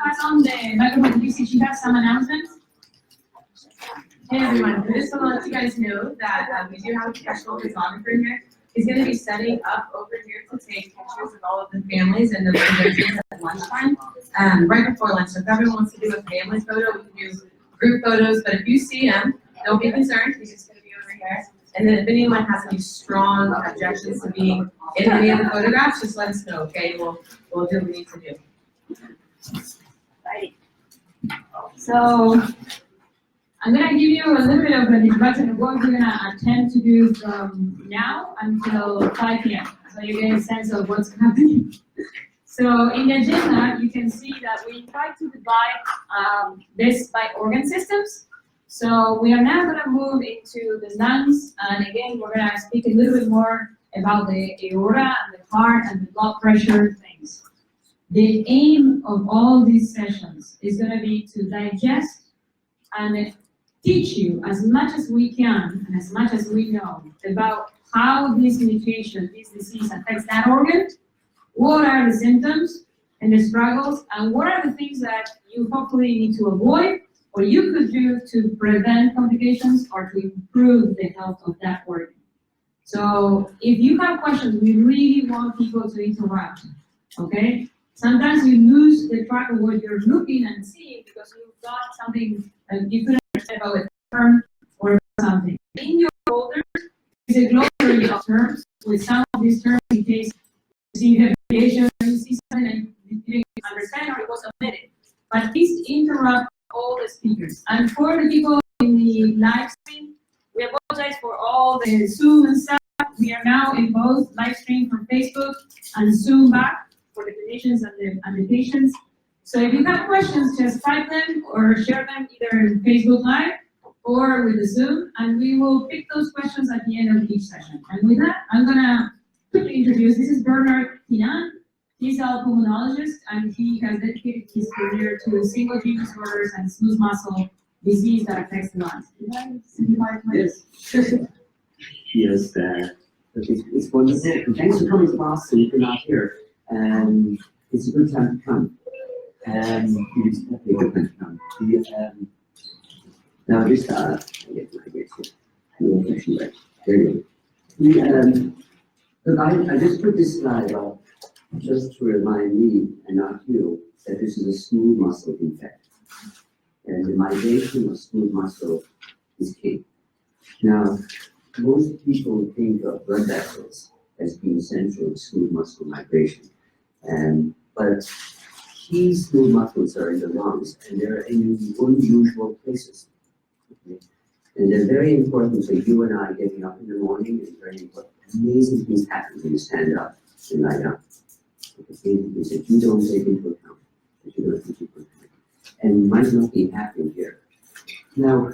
pass on the microphone to Lucy. She has some announcements. Hey everyone, I just want to let you guys know that we do have a professional photographer here. He's going to be setting up over here to take pictures of all of the families and the visitors at lunchtime, right before lunch. So if everyone wants to do a family photo, we can do group photos, but if you see him, don't be concerned, he's just going to be over here. And then if anyone has any strong objections to being in any of the photographs, just let us know, okay? We'll do what we need to do. Right. So I'm going to give you a little bit of an introduction of what we're going to attempt to do from now until 5 p.m. So you get a sense of what's happening. So in the agenda, you can see that we try to divide this by organ systems. So we are now going to move into the lungs, and again, we're going to speak a little bit more about the aorta and the heart and the blood pressure things. The aim of all these sessions is going to be to digest and teach you as much as we can and as much as we know about how this mutation, this disease affects that organ, what are the symptoms and the struggles, and what are the things that you hopefully need to avoid or you could do to prevent complications or to improve the health of that organ. So if you have questions, we really want people to interact, okay? Sometimes you lose the track of what you're looking and seeing because you've got something that you couldn't understand about a term or something. In your folder is a glossary of terms with some of these terms in case you see the variation, you see something and you didn't understand or it was omitted. But please interrupt all the speakers. And for the people in the live stream, we apologize for all the Zoom and stuff. We are now in both live stream from Facebook and Zoom back for the clinicians and the patients. So if you have questions, just type them or share them either in Facebook Live or with the Zoom, and we will pick those questions at the end of each session. And with that, I'm gonna quickly introduce, this is Bernard Tinan. He's a pulmonologist, and he has dedicated his career to single gene disorders and smooth muscle disease that affects the lungs. Yes. Yes, it's wonderful. Thanks for coming to Boston if you're not here. It's a good time to come. It's definitely a good time to come. Now just, I get right. There you go. Look, I just put this slide up just to remind me, and not you, that this is a smooth muscle defect. And the migration of smooth muscle is key. Now, most people think of blood vessels as being central to smooth muscle migration. But key smooth muscles are in the lungs, and they're in unusual places. Okay? And they're very important for you and I getting up in the morning. It's very important. Amazing things happen when you stand up and lie down. Okay? Things that you don't take into account, that you don't take into account, and might not be happening here. Now,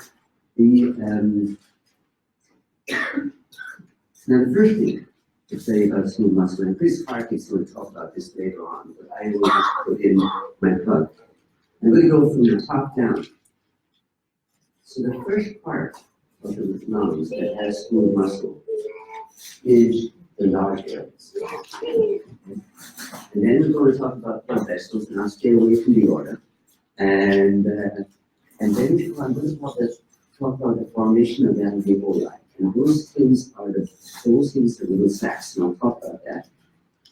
the first thing to say about smooth muscle, and Chris Clark is going to talk about this later on, but I will just put in my plug. I'm going to go from the top down. So the first part of the lungs that has smooth muscle is the large areas. And then we're going to talk about blood vessels, and I'll stay away from the aorta. And then I'm going to talk about the formation of the alveoli. And those things are the little sacs, and I'll talk about that.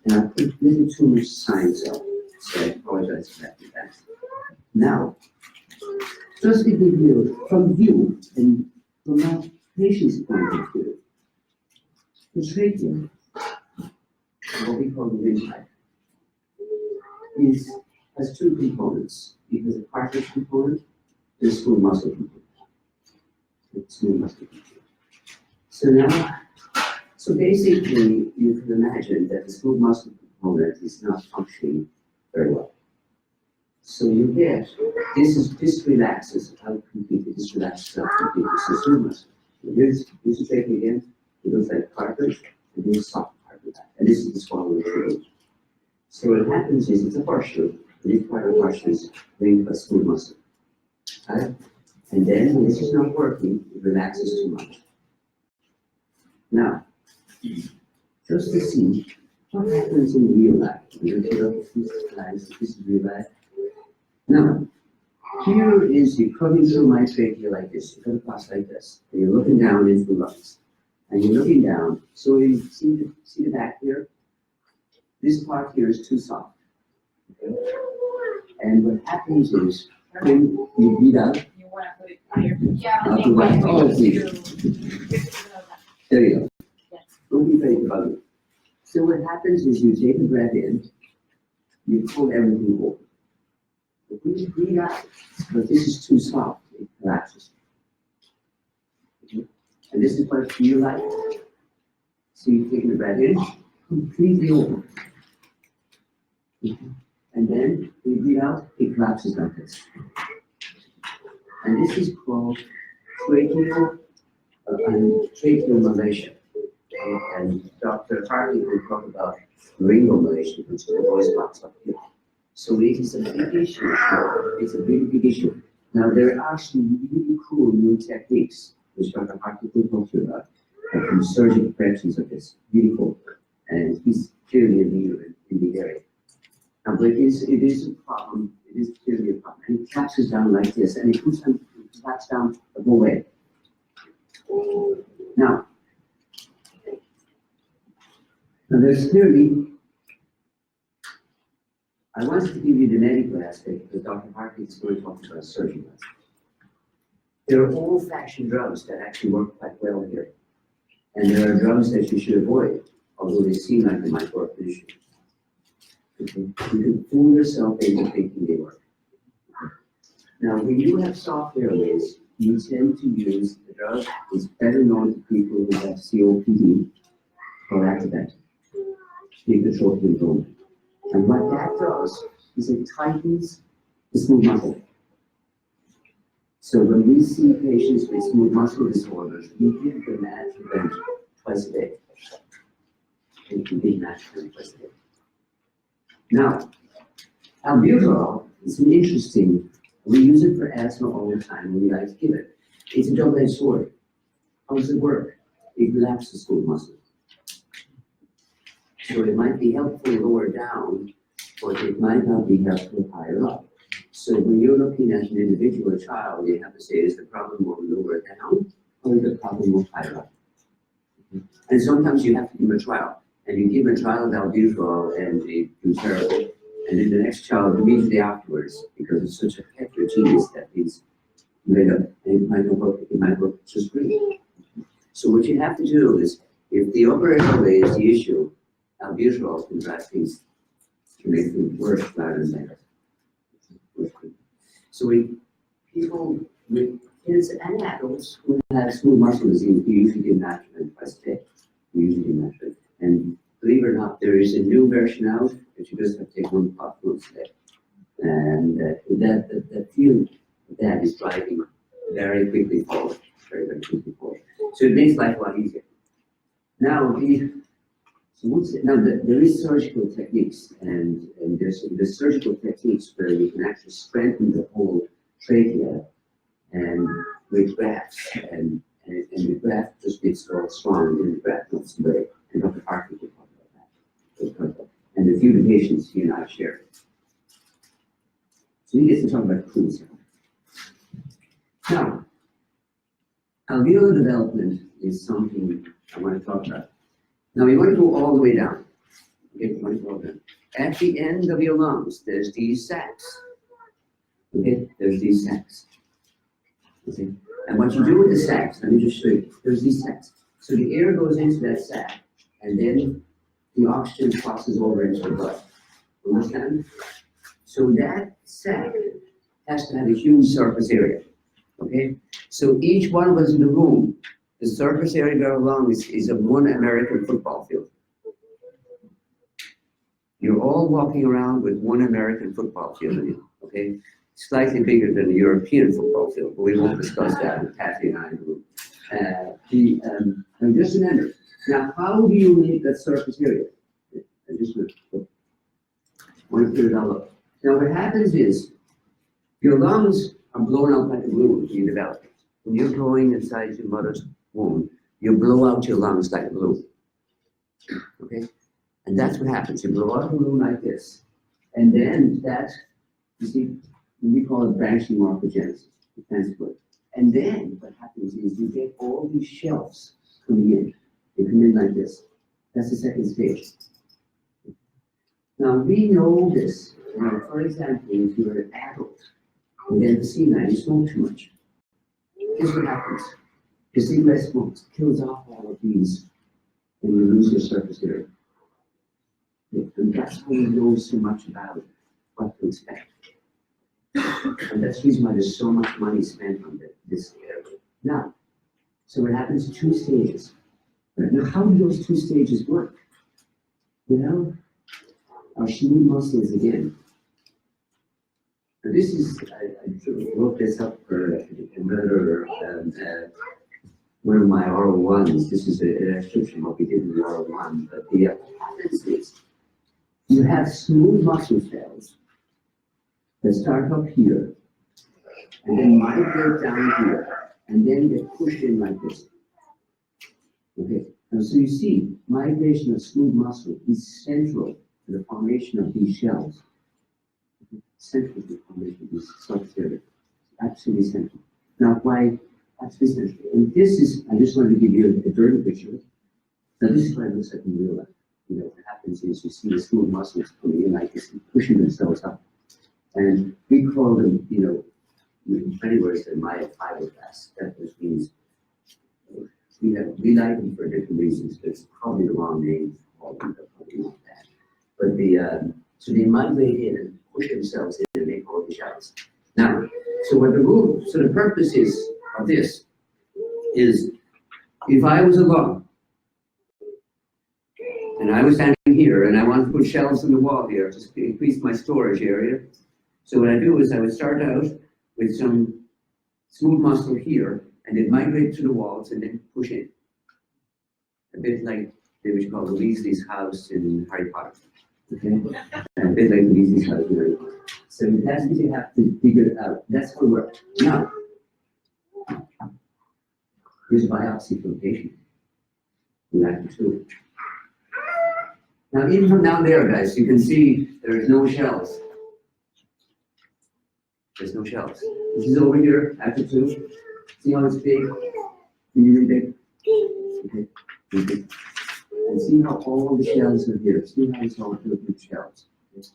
And I'll put a little too much science up, so I apologize for that. Now, just to give you, from you, and from that patient's point of view, the trachea, what we call the windpipe, has two components. It has a cartilage component and a smooth muscle component. So basically, you can imagine that the smooth muscle component is not functioning very well. So you get, this relaxes out completely, this relaxes out completely, so smooth muscle. Here's the trachea again, it looks like cartilage, and here's soft part of that, and this is the swallowing fluid. So what happens is, it's a horseshoe, and this part of the horseshoe is linked by smooth muscle. Right? And then when this is not working, it relaxes too much. Now, just to see what happens in real life. We're going to take up a few slides. This is real life. Now, here is you coming through my trachea like this, you come across like this, and you're looking down into the lungs. And you're looking down, so you see the back here? This part here is too soft. Okay? And what happens is, when you beat up, You wanna put it higher? not the right, oh, please, there you go. Yes. Don't be afraid about it. So what happens is you take a breath in, you pull everything over. If we breathe out, but this is too soft, it collapses. Okay? And this is what it feels like. So you're taking the breath in, completely over. Okay? And then we breathe out, it collapses like this. And this is called tracheal malation. And Dr. Hartley will talk about laryngeal malation, which is the voice box up here. So it is a big issue. It's a big issue. Now there are some really cool new techniques, which Dr. Hartley will talk to you about, from surgical corrections of this. Really cool. And he's clearly a leader in the area. Now, but it is a problem. It is clearly a problem. And it collapses down like this, and it collapses down the whole way. Now there's clearly, I wanted to give you the medical aspect because Dr. Hartley is going to talk about surgery. There are old-fashioned drugs that actually work quite well here. And there are drugs that you should avoid, although they seem like they might work initially. Okay? You can fool yourself into thinking they work. Now, when you have soft airways, you tend to use the drug is better known to people who have COPD or activate. Control syndrome. And what that does is it tightens the smooth muscle. So when we see patients with smooth muscle disorders, we give them adjuvant twice a day. And we give adjuvant twice a day. Now, albuterol is an interesting, we use it for asthma all the time, and we like to give it. It's a double-edged sword. How does it work? It relaxes the smooth muscle. So it might be helpful lower down, but it might not be helpful higher up. So when you're looking at an individual child, you have to say, is the problem more lower down or is the problem more higher up? And sometimes you have to give a trial. And you give a child albuterol and they do terrible. And then the next child immediately afterwards, because it's such a heterogeneous that is made up, and it might work just great. So what you have to do is, if the upper airway is the issue, albuterol can drive things to make things worse rather than better. So people with kids and adults who have smooth muscle disease, we usually give adjuvant twice a day. We usually give adjuvant. And believe it or not, there is a new version out that you just have to take one pot once a day. And that field that is driving very quickly forward, very quickly forward. So it makes life a lot easier. Now, there is surgical techniques, and there's surgical techniques where you can actually strengthen the whole trachea and with grafts, and the graft just gets all strong, and the graft melts away. And Dr. Hartley will talk about that. And a few of the patients he and I share. So he gets to talk about cruise here. Now, alveolar development is something I want to talk about. Now we want to go all the way down. Okay, we want to go all the way down. At the end of your lungs, there's these sacs. Okay, there's these sacs. Okay, and what you do with the sacs, let me just show you. There's these sacs. So the air goes into that sac, and then the oxygen crosses over into the blood. Understand? So that sac has to have a huge surface area. Okay, so each one of us in the room, the surface area of our lungs is of one American football field. You're all walking around with one American football field in you, okay? Slightly bigger than the European football field, but we won't discuss that with Kathy and I in the room. And just remember, now how do you make that surface area? I just want to clear it all up. Now what happens is, your lungs are blown out like a balloon when you develop it. When you're growing inside your mother's womb, you blow out your lungs like a balloon. Okay? And that's what happens. You blow out a balloon like this. And then that, you see, we call it branching morphogenesis, the transport. And then what happens is you get all these shelves coming in. They come in like this. That's the second stage. Now we know this. For example, if you're an adult and then senile, you smoke too much. Here's what happens. The cigarette smoke kills off all of these and you lose your surface area. And that's how we know so much about what to expect. And that's the reason why there's so much money spent on this area. Now, so what happens? 2 stages. Now, how do those 2 stages work? Well, our smooth muscles again. Now, this is, I sort of wrote this up for another, one of my oral ones. This is a description of what we did in the oral one. But the happens is, you have smooth muscle cells that start up here, and then migrate down here, and then get pushed in like this. Okay, and so you see, migration of smooth muscle is central to the formation of these shells. Central to the formation of these subcellular. Absolutely central. Now, why? Absolutely central. And this is, I just wanted to give you a dirty picture. Now, this is what it looks like in real life. You know, what happens is you see the smooth muscles coming in like this and pushing themselves up. And we call them, you know, in many words, they're myofibroblasts. That just means we like them for different reasons, but it's probably the wrong name to call them, but probably not that. But so they migrate in and push themselves in and make all the shells. Now, so the purpose is of this is if I was alone and I was standing here and I wanted to put shelves on the wall here just to increase my storage area. So what I do is I would start out with some smooth muscle here and then migrate to the walls and then push in. A bit like what you call the Weasley's house in Harry Potter. Okay? And a bit like the Weasley's house in Harry Potter. So that's what you have to figure it out. That's how it works. Now, here's a biopsy from a patient. We like to do it. Now, even from down there, guys, you can see there's no shells. There's no shells. This is over here, after 2. See how it's big? Really big? Okay. Okay. And see how all the shells are here. See how it's all filled with shells. Okay.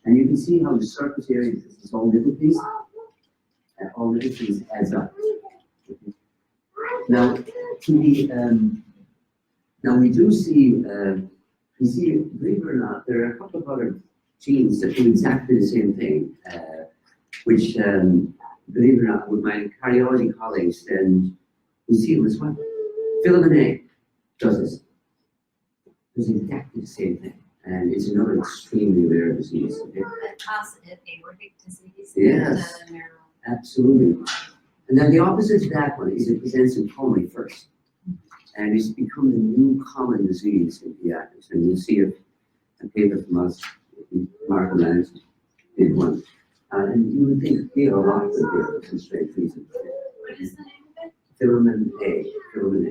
And you can see how the surface area is all little piece. And all little pieces adds up. Okay. Now, now we do see, you see, believe it or not, there are a couple of other genes that do exactly the same thing, which, believe it or not, with my cardiology colleagues, and we see it as well. Filament A does this. Does exactly the same thing, and it's another extremely rare disease. Okay? Positive aortic disease. Yes, absolutely. And then the opposite to that one is it presents in pulmonary first. And it's become a new common disease in pediatrics. And you'll see a paper from us, Mark Lance did one. And you would think, a lot of them here for some strange reason. What is the name of it? Filament A, filament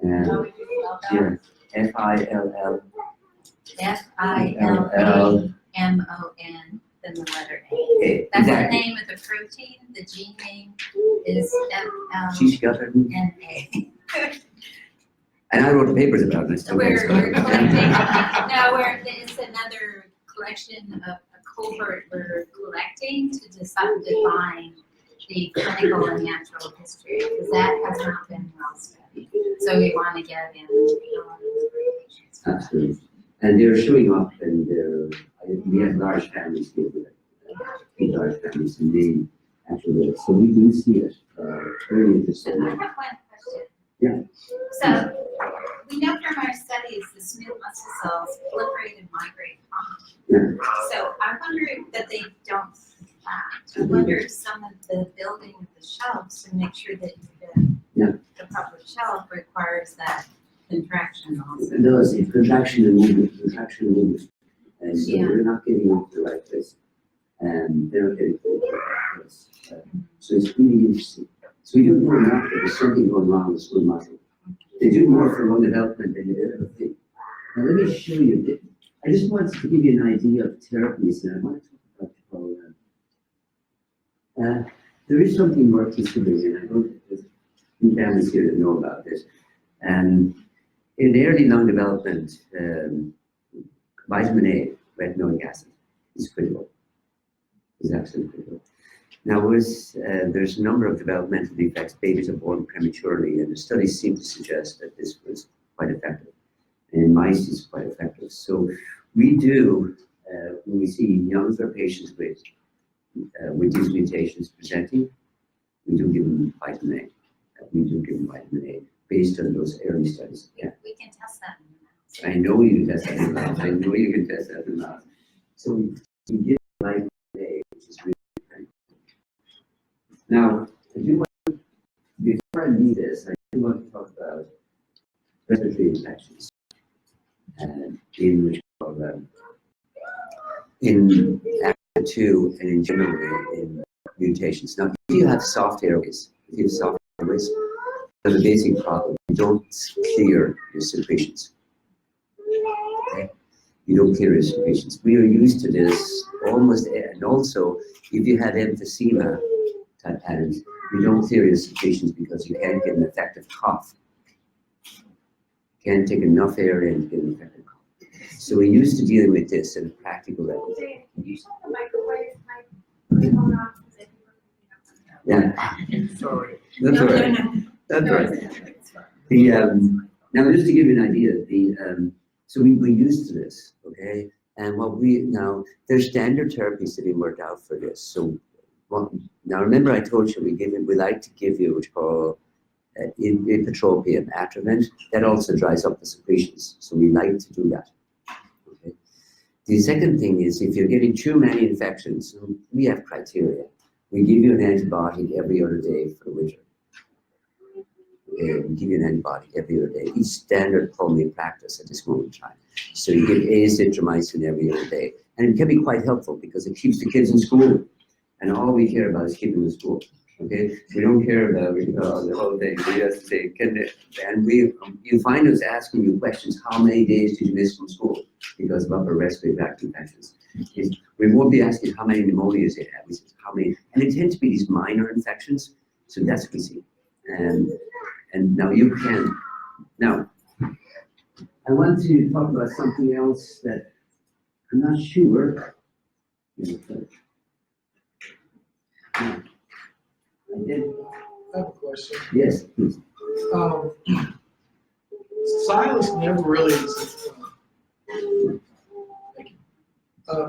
A. And yeah, F-I-L-L. F-I-L-A-M-O-N, then the letter A. A. That's Exactly. the name of the protein. The gene name is She's got it. F-L-N-A. And I wrote the papers about it. We're collecting, it's another collection of a cohort we're collecting to define the clinical and natural history, because that has not been well studied. So we want to get in a lot of patients. Absolutely. And they're showing up, and we have large families here with it. Large families, and they actually, so we do see it. Very interesting. I have one question. Yeah. So we know from our studies the smooth muscle cells proliferate and migrate on. Yeah. So I wonder that they don't act. I wonder if some of the building of the shelves to make sure that you get the proper shelf requires that contraction also. It does, it's contraction and movement. And so Yeah. they're not getting off the right place. And they're not getting to the right place. So it's really interesting. So we don't know enough that there's something going wrong with smooth muscle. They do more for lung development than you ever think. Now let me show you. I just wanted to give you an idea of therapies, and I want to talk about There is something worth considering, and I don't think families here to know about this. In early lung development, vitamin A, retinoic acid, is critical. Is absolutely critical. Now, there's a number of developmental defects. Babies are born prematurely, and the studies seem to suggest that this was quite effective. And in mice, it's quite effective. So we do, when we see younger patients with these mutations presenting, we do give them vitamin A. We do give them vitamin A based on those early studies. Yeah. We can test that. I know you can test that in the mouse. I know you can test that in the mouse. So we give vitamin A, which is really great. Now, before I leave this, I do want to talk about respiratory infections in Act 2 and in general in mutations. Now, if you have soft airways, there's a basic problem. You don't clear your secretions. Okay? You don't clear your secretions. We are used to this almost, and also if you have emphysema type patterns, you don't clear your secretions because you can't get an effective cough. You can't take enough air in to get an effective cough. So we're used to dealing with this at a practical level. Yeah. Sorry. That's all right. That's right. Now, just to give you an idea, so we're used to this, okay? And there's standard therapies that we worked out for this. So, now remember I told you we like to give you what's called ipratropium, Atrovent. That also dries up the secretions. So we like to do that. Okay. The second thing is if you're getting too many infections, we have criteria. We give you an antibiotic every other day for the winter. We give you an antibiotic every other day. It's standard pulmonary practice at this moment in time. So you give azithromycin every other day. And it can be quite helpful because it keeps the kids in school. And all we care about is keeping them in school. Okay? We don't care about the whole thing. We just say, you find us asking you questions, how many days did you miss from school because of upper respiratory tract infections? We won't be asking how many pneumonias you have. We say how many, and it tends to be these minor infections. So that's what we see. And now you can. Now, I want to talk about something else that I'm not sure. I did. I have a question. Yes, please. Silas never really.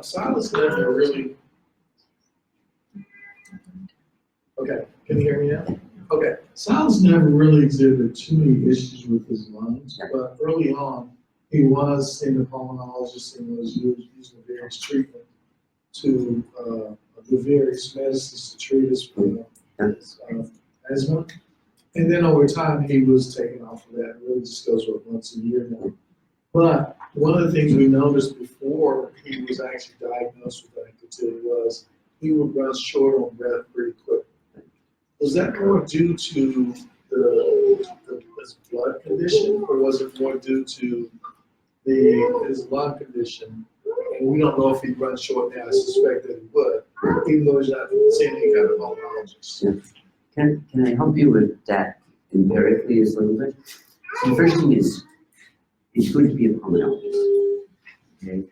Silas never really. Okay, can you hear me now? Okay, Silas never really exhibited too many issues with his lungs, but early on, he was seeing the pulmonologist and was using various treatment to the various medicines to treat his asthma. And then over time, he was taken off of that. It really just goes once a year now. But one of the things we noticed before he was actually diagnosed with that was he would run short on breath pretty quick. Was that more due to his blood condition, or was it more due to his lung condition? And we don't know if he'd run short now. I suspect that he would, even though he's not seeing any kind of pulmonologist. Yeah. Can I help you with that empirically a little bit? So the first thing is, it's good to be a pulmonologist, okay?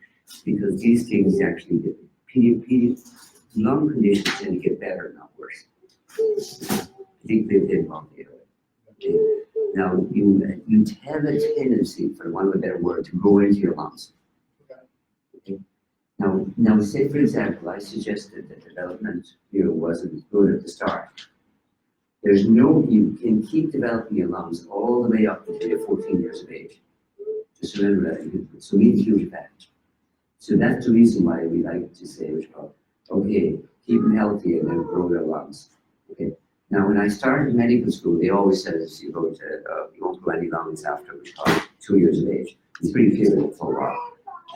Because these things actually get, lung conditions tend to get better, not worse. I think they've involved the area. Okay? Now, you have a tendency, for want of a better word, to go into your lungs. Okay? Now, say for example, I suggested that development here wasn't good at the start. You can keep developing your lungs all the way up until you're 14 years of age. Just remember that. So we have huge advantage. So that's the reason why we like to say, okay, keep them healthy and then grow their lungs. Okay. Now, when I started medical school, they always said you won't grow any lungs after 2 years of age. It's pretty clear for a while.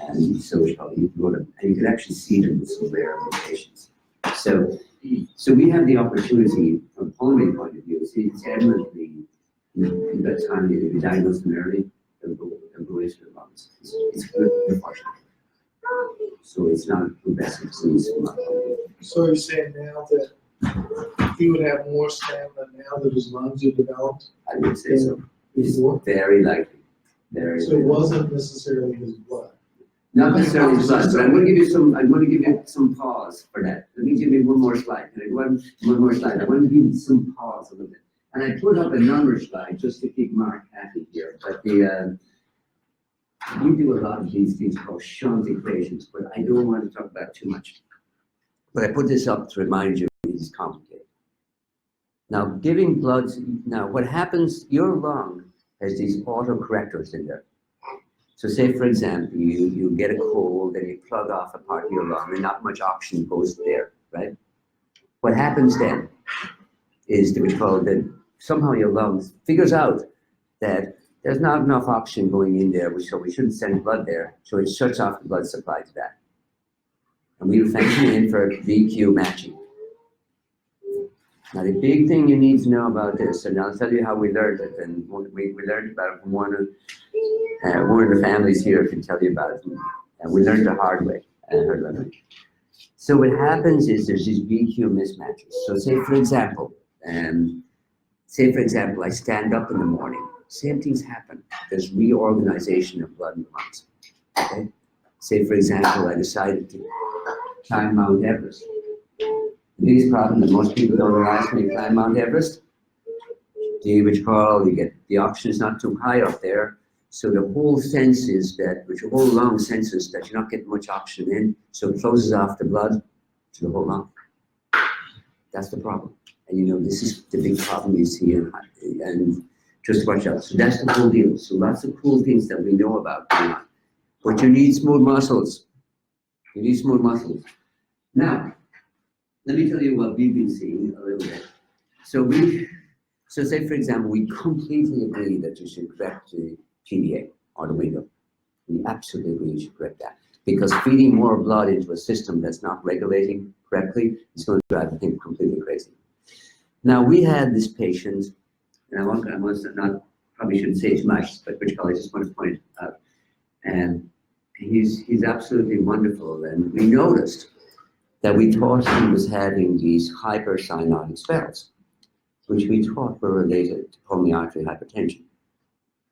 And so you can go to, and you can actually see them with some rare mutations. So we have the opportunity from a pulmonary point of view. It's eminently, you've got time, if you diagnose them early, they'll go into the lungs. It's good, unfortunately. So it's not progressive disease from our point of view. So you're saying now that he would have more stamina now that his lungs are developed. I would say so. It's Before. very likely, very. So it wasn't necessarily his blood. Not necessarily blood, but I'm going to give you some pause for that. Let me give you one more slide. Can I go on? One more slide. I want to give you some pause a little bit. And I put up a number slide just to keep Mark happy here. But we do a lot of these things called shunt equations, but I don't want to talk about too much. But I put this up to remind you it's complicated. Now, giving blood, now what happens, your lung has these autocorrectors in there. So say, for example, you get a cold and you plug off a part of your lung and not much oxygen goes there, right? What happens then is that we call that somehow your lungs figures out that there's not enough oxygen going in there, so we shouldn't send blood there, so it shuts off the blood supply to that. And we function in for VQ matching. Now the big thing you need to know about this, and I'll tell you how we learned it, and we learned about it from one of the families here can tell you about it, and we learned the hard way, her learning. So what happens is there's these VQ mismatches. So say for example, I stand up in the morning, same things happen. There's reorganization of blood in the lungs. Okay? Say for example, I decided to climb Mount Everest. The biggest problem that most people don't realize when you climb Mount Everest, you get the oxygen is not too high up there, so the whole sense is that, which your whole lung senses that you're not getting much oxygen in, so it closes off the blood to the whole lung. That's the problem. And you know, this is the big problem you see, and just watch out. So that's the whole deal. So lots of cool things that we know about going on. But you need smooth muscles. You need smooth muscles. Now, let me tell you what we've been seeing a little bit. So say for example, we completely agree that you should correct the PDA or the window. We absolutely agree you should correct that. Because feeding more blood into a system that's not regulating correctly is going to drive the thing completely crazy. Now we had this patient, and I probably shouldn't say too much, but I just want to point it out. And he's absolutely wonderful. And we noticed that we thought he was having these hypercyanotic spells, which we thought were related to pulmonary artery hypertension.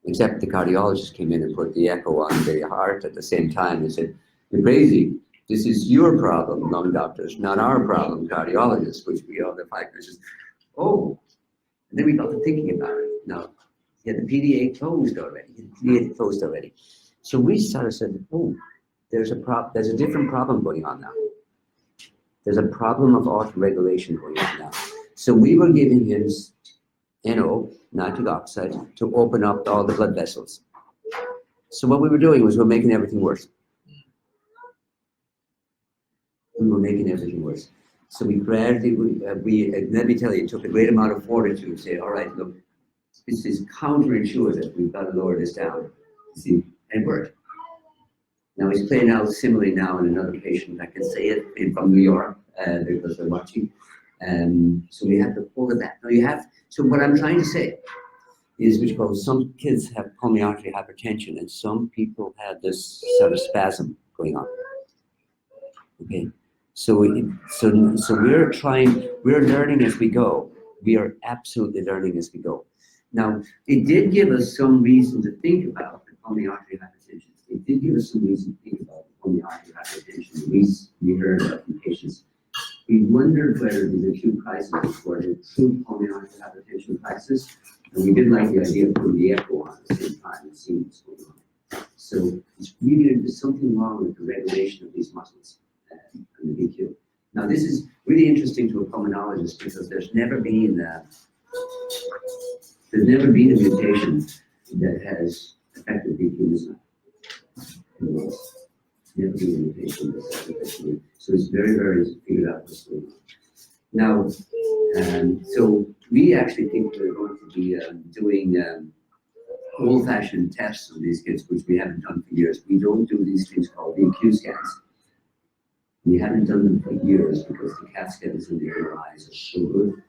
Except the cardiologist came in and put the echo on the heart at the same time and said, "You're crazy. This is your problem, lung doctors, not our problem, cardiologists," which we all the fighters. Oh, and then we got to thinking about it. Now, he had the PDA closed already. So we started saying, oh, there's a different problem going on now. There's a problem of autoregulation going on now. So we were giving him NO, nitric oxide, to open up all the blood vessels. So what we were doing was we're making everything worse. We were making everything worse. So we gradually, let me tell you, it took a great amount of fortitude to say, all right, look, this is counterintuitive. We've got to lower this down. See, and it worked. Now he's playing out similarly now in another patient. I can say it from New York because they're watching. So we have to pull it back. Now so what I'm trying to say is because some kids have pulmonary artery hypertension and some people have this sort of spasm going on. Okay, so we're learning as we go. We are absolutely learning as we go. Now, it did give us some reason to think about the pulmonary artery hypertension. It did give us some reason to think about the pulmonary artery hypertension. We heard about the patients. We wondered whether these acute crises were the true pulmonary artery hypertension crisis, and we did like the idea of putting the echo on at the same time and seeing what's going on. So it's really, there's something wrong with the regulation of these muscles and the VQ. Now this is really interesting to a pulmonologist because there's never been a mutation that has affected VQ mismatch. Never been a mutation that's affected. So it's very, very figured out what's going on. Now, so we actually think we're going to be doing old-fashioned tests on these kids, which we haven't done for years. We don't do these things called VQ scans. We haven't done them for years because the CAT scans and the MRIs are so good.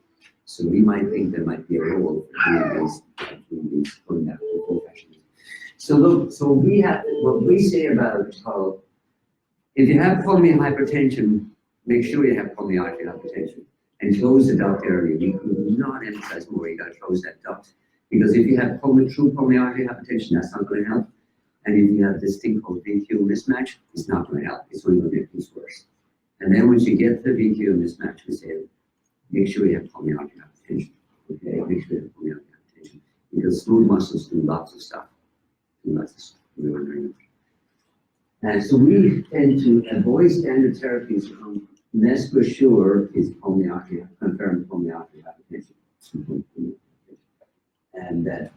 So we might think there might be a role for doing these going back to old-fashioned. So look, so we have what we say about it called, if you have pulmonary hypertension, make sure you have pulmonary artery hypertension. and close the duct early. We could not emphasize more, you gotta close that duct. Because if you have true pulmonary artery hypertension, that's not gonna help. And if you have this thing called VQ mismatch, it's not gonna help, it's only gonna make things worse. And then once you get the VQ mismatch, we say, make sure you have pulmonary artery hypertension. Okay, make sure you have pulmonary artery hypertension. Because smooth muscles do lots of stuff. And so we tend to avoid standard therapies unless we're sure it's pulmonary artery, confirmed pulmonary artery hypertension. And that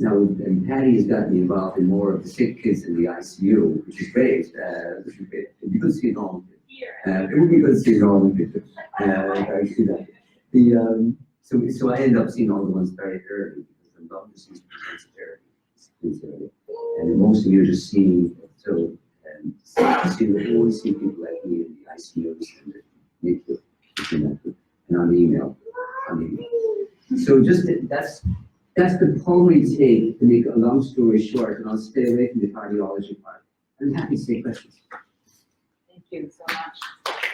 and Patty has gotten me involved in more of the sick kids in the ICU, which is great. It'd be good to see a normal kid. It would be good to see a normal kid. I see that. So I end up seeing all the ones very early because the lung disease presents early. And most of you just see, you only see people like me in the ICUs and the NICU and on email. So just that's the pulmonary take, to make a long story short, and I'll stay away from the cardiology part. I'm happy to take questions. Thank you so much.